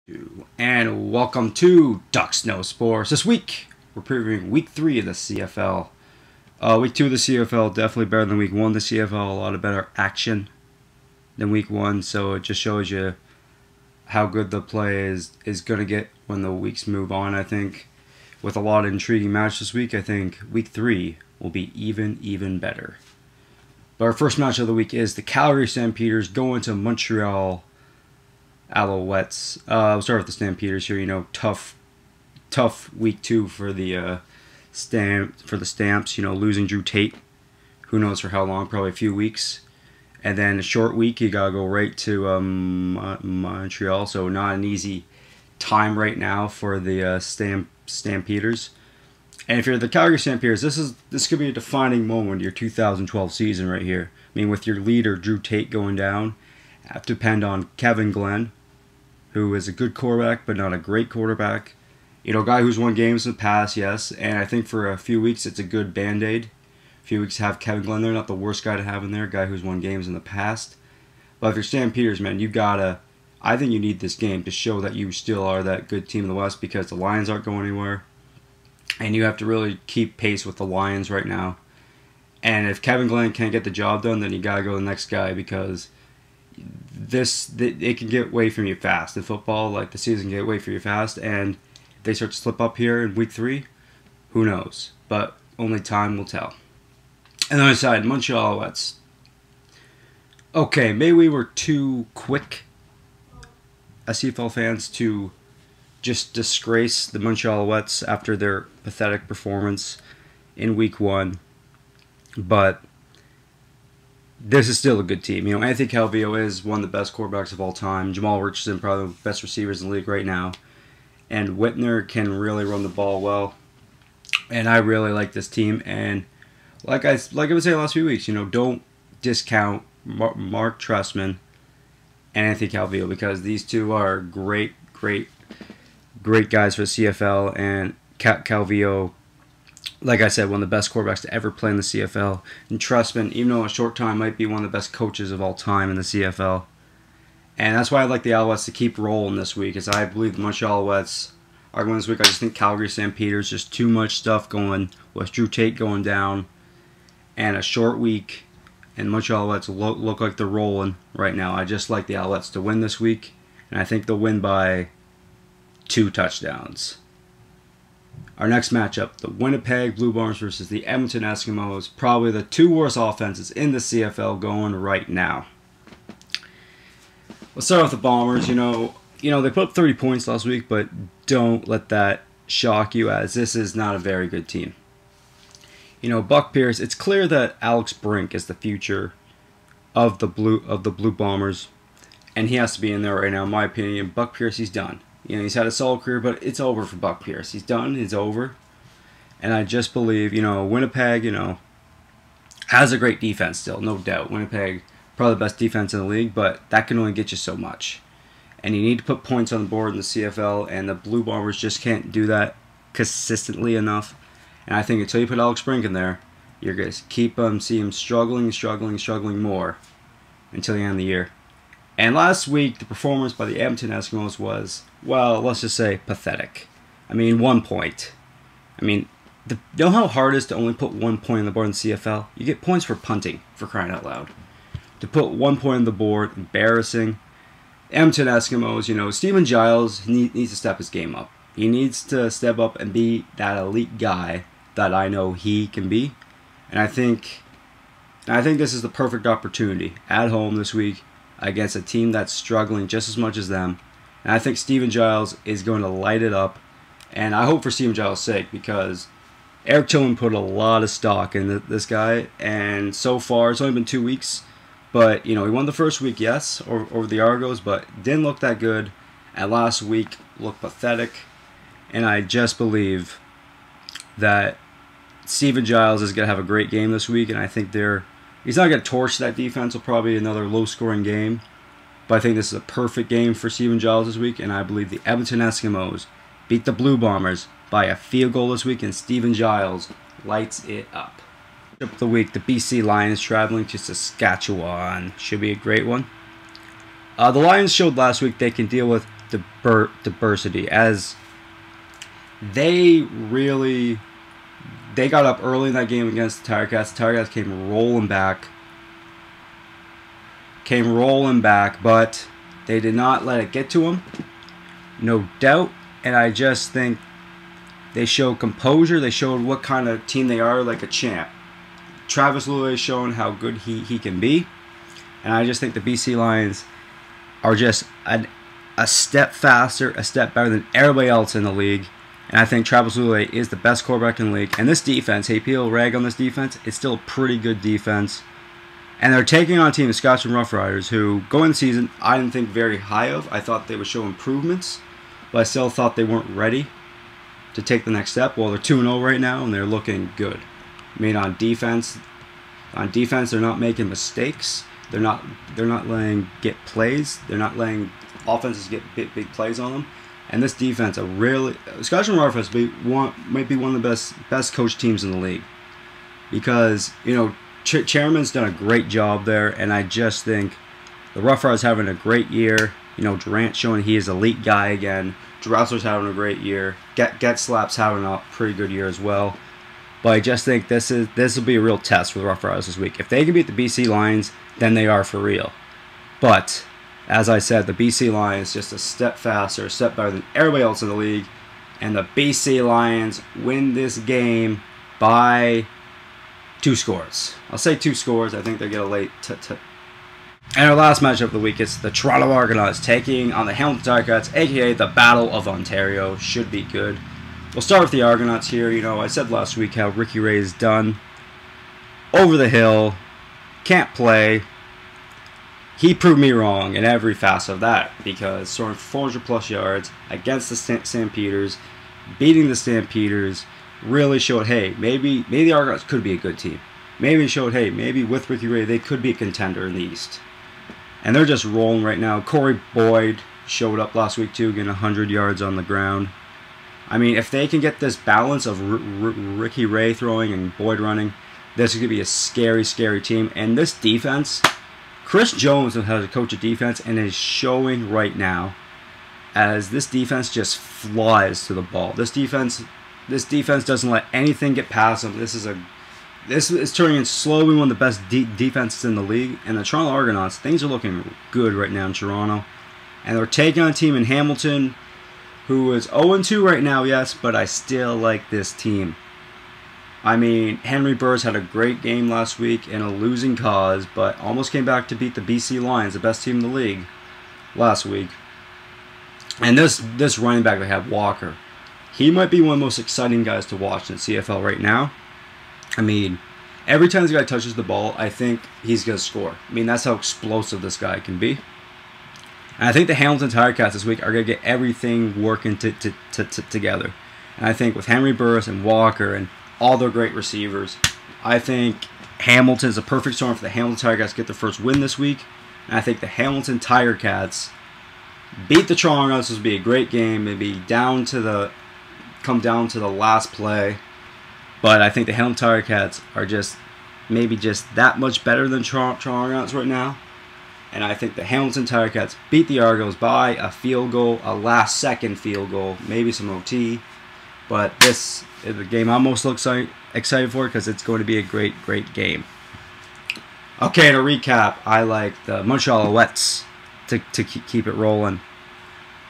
And welcome to Dux Knows Sports. This week, we're previewing Week 3 of the CFL. Week 2 of the CFL, definitely better than Week 1 of the CFL. A lot of better action than Week 1, so it just shows you how good the play is going to get when the weeks move on, I think. With a lot of intriguing matches this week, I think Week 3 will be even better. But our first match of the week is the Calgary Stampeders going to Montreal Alouettes. We'll start with the Stampeders here. You know, tough week 2 for the Stamps. You know, losing Drew Tate, who knows for how long? Probably a few weeks. And then a short week, you gotta go right to Montreal. So not an easy time right now for the Stampeders. And if you're the Calgary Stampeders, this could be a defining moment of your 2012 season right here. I mean, with your leader Drew Tate going down, have to depend on Kevin Glenn, who is a good quarterback but not a great quarterback. You know, a guy who's won games in the past, yes, and I think for a few weeks it's a good band-aid. A few weeks to have Kevin Glenn there, not the worst guy to have in there, a guy who's won games in the past. But if you're Stampeders, man, I think you need this game to show that you still are that good team in the West, because the Lions aren't going anywhere. And you have to really keep pace with the Lions right now. And if Kevin Glenn can't get the job done, then you got to go to the next guy, because it can get away from you fast. In football, like, the season can get away from you fast. And if they start to slip up here in Week 3, who knows? But only time will tell. And on the other side, Montreal Alouettes. Okay, maybe we were too quick as CFL fans to just disgrace the Montreal Alouettes after their pathetic performance in Week 1. But this is still a good team. You know, Anthony Calvillo is one of the best quarterbacks of all time. Jamal Richardson, probably the best receivers in the league right now. And Whitner can really run the ball well. And I really like this team. And like I was saying the last few weeks, you know, don't discount Mark Trestman and Anthony Calvillo, because these two are great guys for the CFL. And Calvillo, like I said, one of the best quarterbacks to ever play in the CFL. And Trestman, even though a short time, might be one of the best coaches of all time in the CFL. And that's why I like the Alouettes to keep rolling this week, as I believe the Montreal Alouettes are going this week. I just think Calgary Stampeders, just too much stuff going with Drew Tate going down, and a short week, and Montreal Alouettes look like they're rolling right now. I just like the Alouettes to win this week, and I think they'll win by 2 touchdowns. Our next matchup, the Winnipeg Blue Bombers versus the Edmonton Eskimos. Probably the 2 worst offenses in the CFL going right now. Let's start with the Bombers. You know, they put up 30 points last week, but don't let that shock you, as this is not a very good team. You know, Buck Pierce, it's clear that Alex Brink is the future of the Blue Bombers, and he has to be in there right now, in my opinion. Buck Pierce, he's done. You know, he's had a solid career, but it's over for Buck Pierce. He's done. It's over. And I just believe, you know, Winnipeg, you know, has a great defense still, no doubt. Winnipeg, probably the best defense in the league, but that can only get you so much. And you need to put points on the board in the CFL, and the Blue Bombers just can't do that consistently enough. And I think until you put Alex Brink in there, you're going to see him struggling more until the end of the year. And last week, the performance by the Edmonton Eskimos was, well, let's just say pathetic. I mean, 1 point. I mean, you know how hard it is to only put 1 point on the board in the CFL? You get points for punting, for crying out loud. To put 1 point on the board, embarrassing. Edmonton Eskimos, you know, Steven Giles needs to step his game up. He needs to step up and be that elite guy that I know he can be. And I think this is the perfect opportunity at home this week against a team that's struggling just as much as them. And I think Steven Giles is going to light it up. And I hope for Steven Giles' sake, because Eric Tillman put a lot of stock in this guy. And so far, it's only been 2 weeks. But, you know, he won the first week, yes, over the Argos, but didn't look that good. And last week looked pathetic. And I just believe that Steven Giles is going to have a great game this week. And I think he's not going to torch that defense. It'll probably be another low-scoring game. But I think this is a perfect game for Steven Giles this week. And I believe the Edmonton Eskimos beat the Blue Bombers by a field goal this week. And Steven Giles lights it up. Of the week, the BC Lions traveling to Saskatchewan. Should be a great one. The Lions showed last week they can deal with diversity, as they got up early in that game against the Tiger Cats. The Tiger Cats came rolling back, but they did not let it get to them, no doubt. And I just think they showed composure. They showed what kind of team they are, like a champ. Travis Lulay showing how good he can be. And I just think the BC Lions are just a step faster, a step better than everybody else in the league. And I think Travis Lulay is the best quarterback in the league. And this defense, hey, people rag on this defense, it's still a pretty good defense. And they're taking on a team, the Scotch and Rough Riders, who, going the season, I didn't think very high of. I thought they would show improvements, but I still thought they weren't ready to take the next step. Well, they're 2-0 right now, and they're looking good. I mean, on defense, they're not making mistakes. They're not letting get plays. They're not letting offenses get big plays on them. And this defense, Scotch and Rough Riders might be one of the best coached teams in the league, because Chairman's done a great job there, and I just think the Rough Riders having a great year. Durant showing he is an elite guy again. Dressler's having a great year. Getzlap's having a pretty good year as well. But I just think this will be a real test for the Rough Riders this week. If they can beat the BC Lions, then they are for real. But as I said, the BC Lions just a step faster, a step better than everybody else in the league, and the BC Lions win this game by 2 scores. I'll say 2 scores. I think they'll get a late And our last matchup of the week is the Toronto Argonauts taking on the Hamilton Tiger Cats, aka the Battle of Ontario. Should be good. We'll start with the Argonauts here. I said last week how Ricky Ray is done. Over the hill. Can't play. He proved me wrong in every facet of that, because scoring 400+ yards against the Stampeders, beating the Stampeders, really showed, hey, maybe the Argonauts could be a good team. Maybe it showed, hey, maybe with Ricky Ray, they could be a contender in the East. And they're just rolling right now. Corey Boyd showed up last week too, getting 100 yards on the ground. I mean, if they can get this balance of Ricky Ray throwing and Boyd running, this is going to be a scary, scary team. And this defense, Chris Jones knows how to coach a defense, and is showing right now, as this defense just flies to the ball. This defense doesn't let anything get past them. This is turning into slowly one of the best defenses in the league. And the Toronto Argonauts, things are looking good right now in Toronto. And they're taking on a team in Hamilton who is 0-2 right now, yes, but I still like this team. I mean, Henry Burrs had a great game last week in a losing cause, but almost came back to beat the BC Lions, the best team in the league, last week. And this running back they have, Walker, he might be one of the most exciting guys to watch in CFL right now. I mean, every time this guy touches the ball, I think he's going to score. I mean, that's how explosive this guy can be. And I think the Hamilton Tiger Cats this week are going to get everything working together. And I think with Henry Burris and Walker and all their great receivers, I think Hamilton is a perfect storm for the Hamilton Tiger Cats to get their first win this week. And I think the Hamilton Tiger Cats beat the Toronto Argonauts. This will be a great game. Maybe come down to the last play. But I think the Hamilton Tiger Cats are maybe just that much better than Toronto Argonauts right now. And I think the Hamilton Tiger Cats beat the Argos by a field goal, a last-second field goal, maybe some OT. But this is the game I'm most excited for, because it's going to be a great, great game. Okay, to recap, I like the Montreal Alouettes to keep it rolling.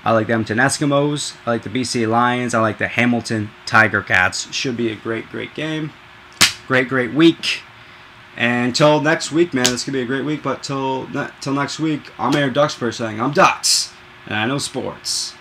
I like the Edmonton Eskimos. I like the BC Lions. I like the Hamilton Tiger Cats. Should be a great, great game. Great, great week. And until next week, man, it's going to be a great week. But till next week, I'm Dux Knows Sports saying I'm Dux, and I know sports.